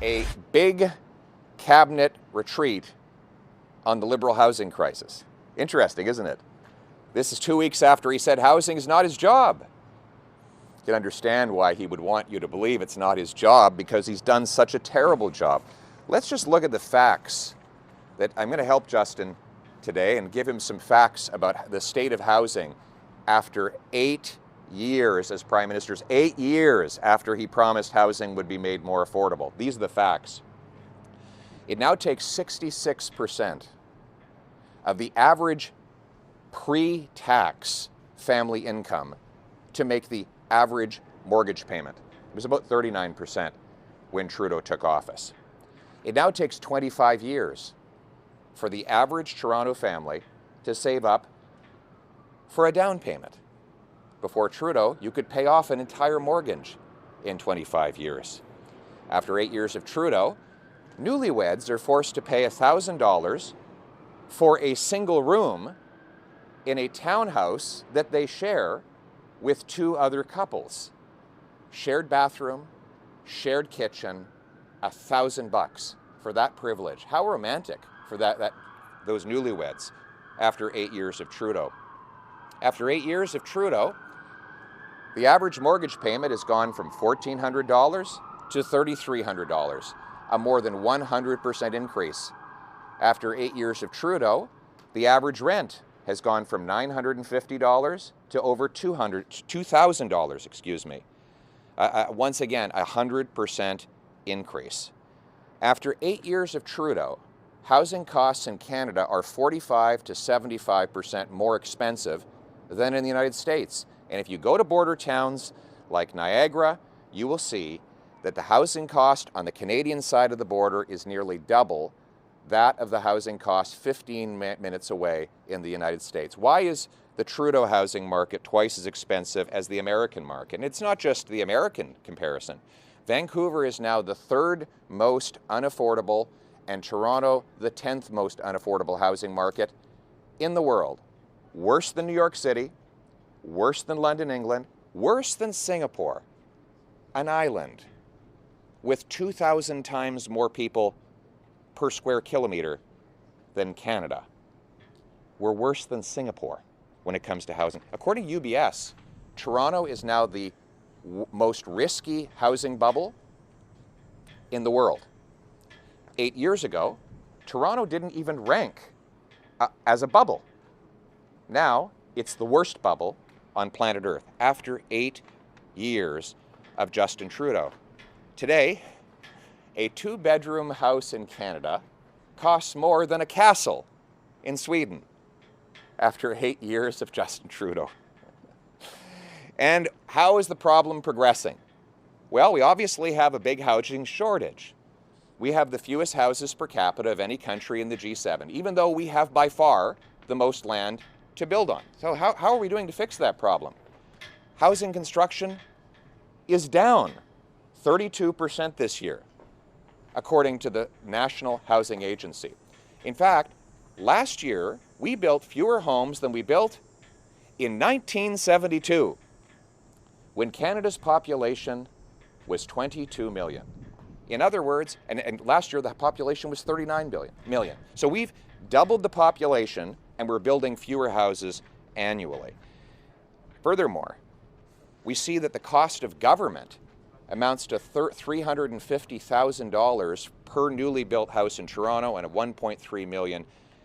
a big cabinet retreat on the Liberal housing crisis. Interesting, isn't it? This is 2 weeks after he said housing is not his job. You can understand why he would want you to believe it's not his job, because he's done such a terrible job. Let's just look at the facts. That I'm going to help Justin today and give him some facts about the state of housing after 8 years as Prime Minister, 8 years after he promised housing would be made more affordable. These are the facts. It now takes 66% of the average pre-tax family income to make the average mortgage payment. It was about 39% when Trudeau took office. It now takes 25 years for the average Toronto family to save up for a down payment. Before Trudeau, you could pay off an entire mortgage in 25 years. After 8 years of Trudeau, newlyweds are forced to pay $1,000 for a single room in a townhouse that they share with 2 other couples. Shared bathroom, shared kitchen, $1,000 for that privilege. How romantic for those newlyweds after 8 years of Trudeau. After 8 years of Trudeau, the average mortgage payment has gone from $1,400 to $3,300, a more than 100% increase. After 8 years of Trudeau, the average rent has gone from $950 to over $2,000, excuse me. Once again, 100% increase. After 8 years of Trudeau, housing costs in Canada are 45 to 75% more expensive than in the United States. And if you go to border towns like Niagara, you will see that the housing cost on the Canadian side of the border is nearly double that of the housing cost 15 minutes away in the United States. Why is the Trudeau housing market twice as expensive as the American market? And it's not just the American comparison. Vancouver is now the 3rd most unaffordable, and Toronto the 10th most unaffordable housing market in the world. Worse than New York City, worse than London, England, worse than Singapore, an island with 2,000 times more people per square kilometer than Canada. We're worse than Singapore when it comes to housing. According to UBS, Toronto is now the most risky housing bubble in the world. 8 years ago, Toronto didn't even rank as a bubble. Now, it's the worst bubble on planet Earth after 8 years of Justin Trudeau. Today, a 2-bedroom house in Canada costs more than a castle in Sweden after 8 years of Justin Trudeau. And how is the problem progressing? Well, we obviously have a big housing shortage. We have the fewest houses per capita of any country in the G7, even though we have by far the most land to build on. So how are we doing to fix that problem? Housing construction is down 32% this year, according to the National Housing Agency. In fact, last year, we built fewer homes than we built in 1972, when Canada's population was 22 million. In other words, and last year the population was 39 million. So we've doubled the population and we're building fewer houses annually. Furthermore, we see that the cost of government amounts to $350,000 per newly built house in Toronto and $1.3 million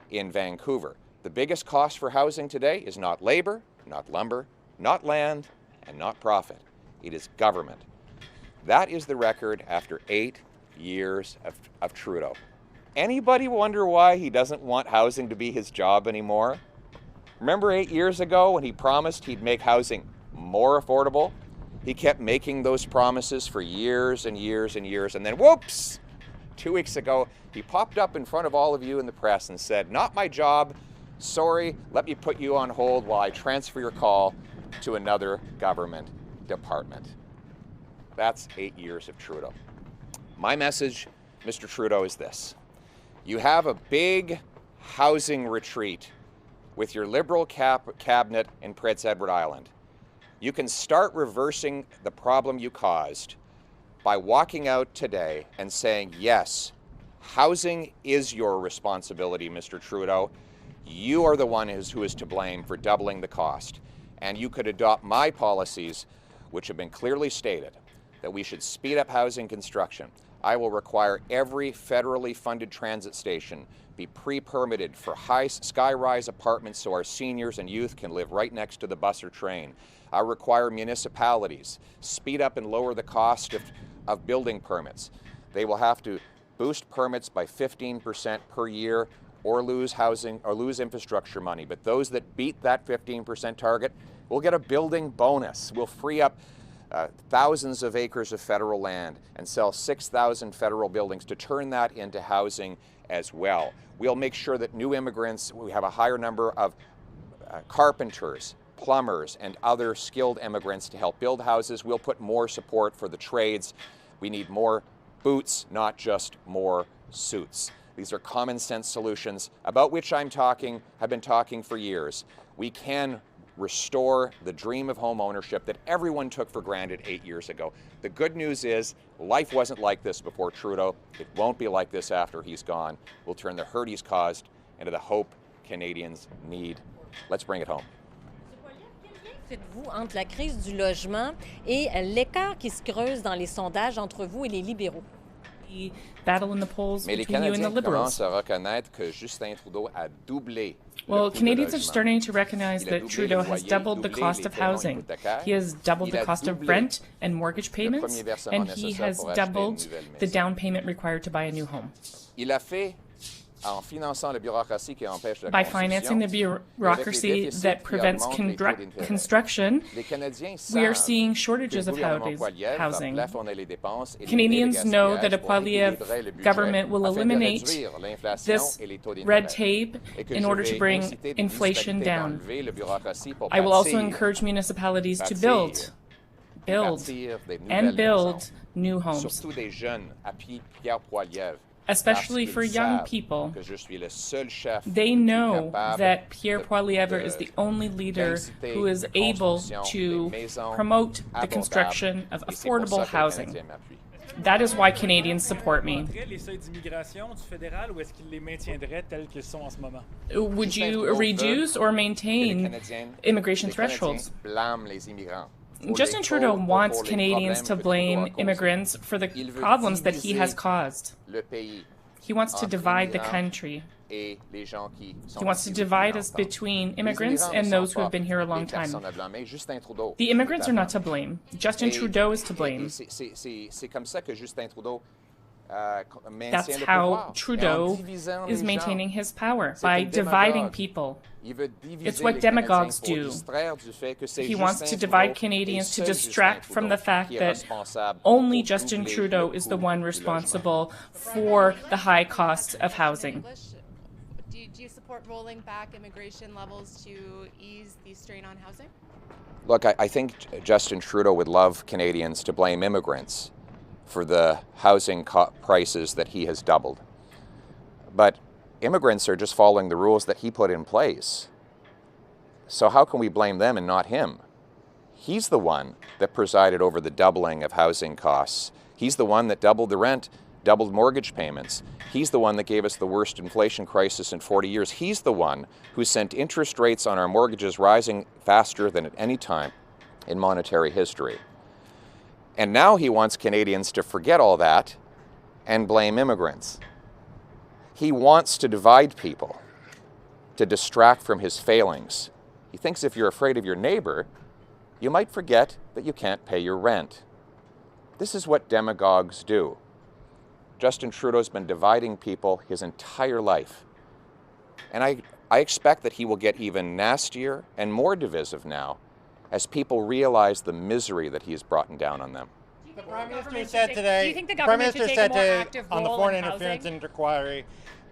in Vancouver. The biggest cost for housing today is not labor, not lumber, not land, and not profit. It is government. That is the record after 8 years of Trudeau. Anybody wonder why he doesn't want housing to be his job anymore? Remember 8 years ago when he promised he'd make housing more affordable? He kept making those promises for years and years and years, and then whoops! 2 weeks ago, he popped up in front of all of you in the press and said, "Not my job, sorry, let me put you on hold while I transfer your call to another government department." That's 8 years of Trudeau. My message, Mr. Trudeau, is this. You have a big housing retreat with your Liberal cabinet in Prince Edward Island. You can start reversing the problem you caused by walking out today and saying, yes, housing is your responsibility, Mr. Trudeau. You are the one who is to blame for doubling the cost. And you could adopt my policies, which have been clearly stated, that we should speed up housing construction. I will require every federally funded transit station be pre-permitted for high sky-rise apartments so our seniors and youth can live right next to the bus or train. I require municipalities speed up and lower the cost of building permits. They will have to boost permits by 15% per year or lose housing or lose infrastructure money. But those that beat that 15% target will get a building bonus. We'll free up thousands of acres of federal land and sell 6,000 federal buildings to turn that into housing as well. We'll make sure that new immigrants, we have a higher number of carpenters, plumbers, and other skilled immigrants to help build houses. We'll put more support for the trades. We need more boots, not just more suits. These are common sense solutions about which have been talking for years. We can restore the dream of home ownership that everyone took for granted 8 years ago. The good news is life wasn't like this before Trudeau. It won't be like this after he's gone. We'll turn the hurt he's caused into the hope Canadians need. Let's bring it home. Faites-vous entre la crise du logement et l'écart qui se creuse dans les sondages entre vous et les libéraux? The battle in the polls Mais les between you and the Canadiens Liberals. commencent à reconnaître que Justin Trudeau a doublé Well, le coût de Canadians are logement. starting to recognize Il a that doublé Trudeau le has loyer, doubled the doublé cost les of paiements housing. hypothécaires. He has doubled Il the a cost of doublé rent and mortgage le payments, premier versement and he nécessaire has pour acheter une doubled nouvelle the maison. down payment required to buy a new home. Il a fait en finançant la bureaucratie qui empêche la By construction. financing the bureaucracy that prevents construction, Les Canadiens we are savent seeing que shortages le of gouvernement Poilievre va housing. plafonner les dépenses et Canadians limiter le know that a gaspillage pour Poilievre équilibrer le budget government will afin de eliminate réduire l'inflation this et les taux red d'intérêt. tape Et que in je order to vais bring inciter des inflation municipalités down. d'enlever la bureaucratie pour I will also bâtir- encourage municipalities to bâtir build, bâtir des nouvelles and build maisons. new homes, Surtout des jeunes appuyés Pierre Poilievre. especially Parce for qu'ils young savent people. que je suis le seul chef They qui est know capable that Pierre de- Poilievre de- is the only leader d'inciter who is la able construction to des maisons promote the abordables. construction of Et c'est pour affordable ça que les housing. Canadiens m'appuient. That is why Canadians support me. Les seuils d'immigration du fédéral ou est-ce qu'il les maintiendrait tels qu'ils sont en ce moment? Would Justin you Trudeau reduce or Que les maintain Canadiens- immigration les Canadiens thresholds? blâment les immigrants. Pour Justin les Trudeau causes- wants pour les Canadians problèmes to que blame Trudeau a causés. immigrants for the Il veut problems that he diviser has caused. le pays He wants to entre divide the immigrants country. et les gens qui sont He wants to ici divide depuis us longtemps. between Les immigrants immigrants and ne those sont who have pas been here a long les time. personnes à blâmer, Justin Trudeau The immigrants est à are not to blâmer. blame. Justin Et- Trudeau is to et- blame. et c'est comme ça que Justin Trudeau maintient That's le how pouvoir. Et en Trudeau divisant is les maintaining gens. his power, C'est by un dividing démagogue. people. Il veut diviser It's what les demagogues Canadiens pour do. distraire du fait que c'est He wants Justin to divide Trudeau Canadians et to seul distract Justin from Trudeau the fact qui est that responsable only pour Justin doubler Trudeau le is the coût one du responsible for the high cost of housing. Do you support rolling back immigration levels to ease the strain on housing? Look, I think Justin Trudeau would love Canadians to blame immigrants for the housing prices that he has doubled. But immigrants are just following the rules that he put in place. So how can we blame them and not him? He's the one that presided over the doubling of housing costs. He's the one that doubled the rent, doubled mortgage payments. He's the one that gave us the worst inflation crisis in 40 years. He's the one who sent interest rates on our mortgages rising faster than at any time in monetary history. And now he wants Canadians to forget all that and blame immigrants. He wants to divide people, to distract from his failings. He thinks if you're afraid of your neighbor, you might forget that you can't pay your rent. This is what demagogues do. Justin Trudeau's been dividing people his entire life. And I expect that he will get even nastier and more divisive now as people realize the misery that he has brought down on them. The Prime Minister said today. Do you think the Prime government Minister should said take a more today active on the role foreign in interference housing? inquiry.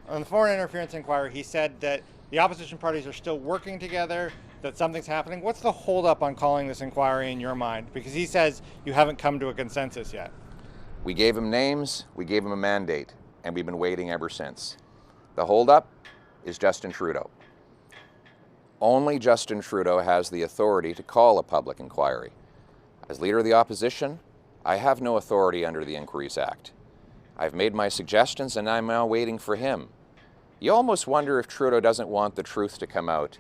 On the foreign interference inquiry, he said that the opposition parties are still working together, that something's happening. What's the holdup on calling this inquiry in your mind? Because he says you haven't come to a consensus yet. We gave him names, we gave him a mandate, and we've been waiting ever since. The holdup is Justin Trudeau. Only Justin Trudeau has the authority to call a public inquiry. As leader of the opposition, I have no authority under the Inquiries Act. I've made my suggestions and I'm now waiting for him. You almost wonder if Trudeau doesn't want the truth to come out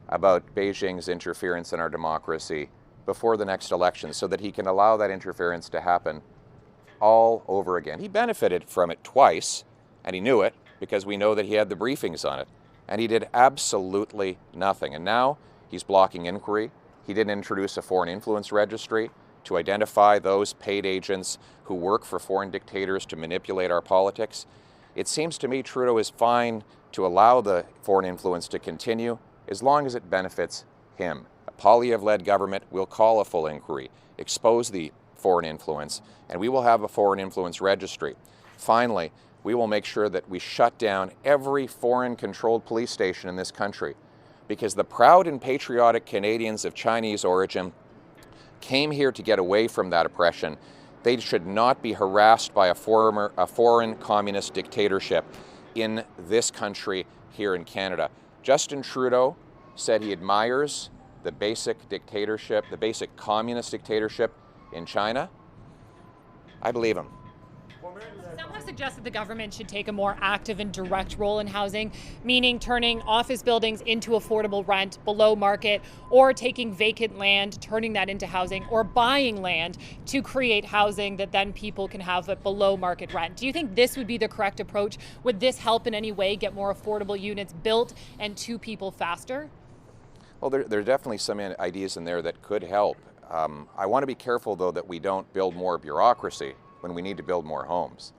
about Beijing's interference in our democracy before the next election so that he can allow that interference to happen all over again. He benefited from it twice, and he knew it because we know that he had the briefings on it, and he did absolutely nothing. And now he's blocking inquiry. He didn't introduce a foreign influence registry to identify those paid agents who work for foreign dictators to manipulate our politics. It seems to me Trudeau is fine to allow the foreign influence to continue as long as it benefits him. A Poilievre-led government will call a full inquiry, expose the foreign influence, and we will have a foreign influence registry. Finally, we will make sure that we shut down every foreign-controlled police station in this country, because the proud and patriotic Canadians of Chinese origin came here to get away from that oppression. They should not be harassed by a foreign communist dictatorship in this country here in Canada. Justin Trudeau said he admires the basic dictatorship, the basic communist dictatorship in China. I believe him. Some have suggested the government should take a more active and direct role in housing, meaning turning office buildings into affordable rent below market, or taking vacant land, turning that into housing, or buying land to create housing that then people can have at below market rent. Do you think this would be the correct approach? Would this help in any way get more affordable units built and to people faster? Well, there are definitely some ideas in there that could help. I want to be careful, though, that we don't build more bureaucracy when we need to build more homes.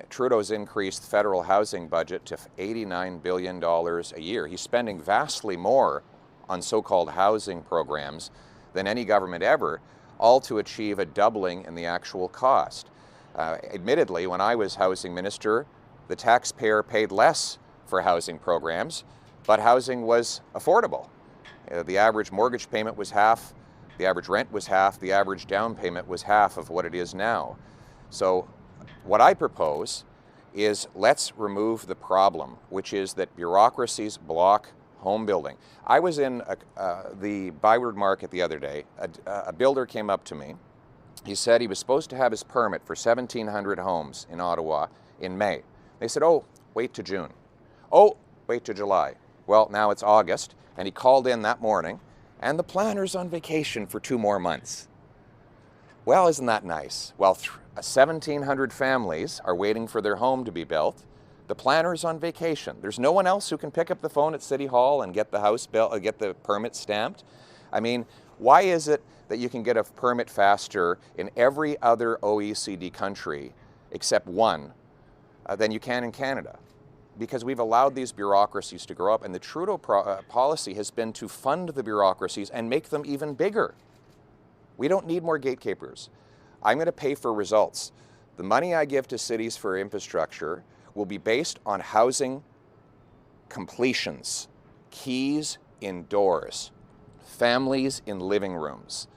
Trudeau's increased federal housing budget to $89 billion a year. He's spending vastly more on so-called housing programs than any government ever, all to achieve a doubling in the actual cost. Admittedly, when I was housing minister, the taxpayer paid less for housing programs, but housing was affordable. The average mortgage payment was half, the average rent was half, the average down payment was half of what it is now. So what I propose is let's remove the problem, which is that bureaucracies block home building. I was in the Byward Market the other day. A builder came up to me. He said he was supposed to have his permit for 1,700 homes in Ottawa in May. They said, oh, wait to June. Oh, wait to July. Well, now it's August, and he called in that morning, and the planner's on vacation for 2 more months. Well, isn't that nice? Well, 1,700 families are waiting for their home to be built. The planner's on vacation. There's no one else who can pick up the phone at City Hall and get the house built, get the permit stamped. I mean, why is it that you can get a permit faster in every other OECD country except one than you can in Canada? Because we've allowed these bureaucracies to grow up, and the Trudeau policy has been to fund the bureaucracies and make them even bigger. We don't need more gatekeepers. I'm going to pay for results. The money I give to cities for infrastructure will be based on housing completions, keys indoors, families in living rooms.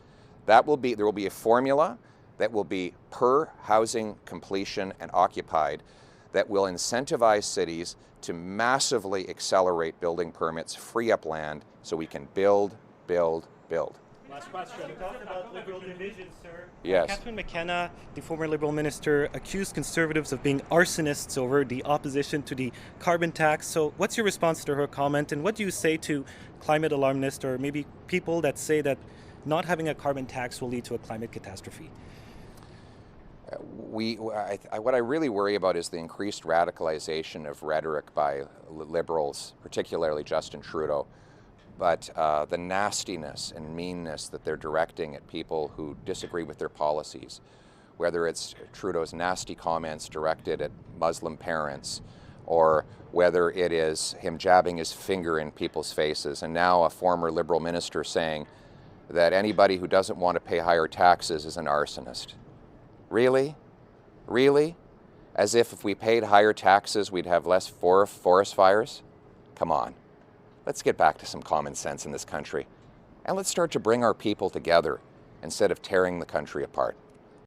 There will be a formula that will be per housing completion and occupied that will incentivize cities to massively accelerate building permits, free up land, so we can build, build, build. Last question. You talked about Liberal division, sir. Yes. Catherine McKenna, the former Liberal minister, accused Conservatives of being arsonists over the opposition to the carbon tax. So what's your response to her comment, and what do you say to climate alarmists or maybe people that say that not having a carbon tax will lead to a climate catastrophe? What I really worry about is the increased radicalization of rhetoric by Liberals, particularly Justin Trudeau, but the nastiness and meanness that they're directing at people who disagree with their policies, whether it's Trudeau's nasty comments directed at Muslim parents, or whether it is him jabbing his finger in people's faces, and now a former Liberal minister saying that anybody who doesn't want to pay higher taxes is an arsonist. Really? Really? As if we paid higher taxes, we'd have less forest fires? Come on. Let's get back to some common sense in this country. And let's start to bring our people together instead of tearing the country apart.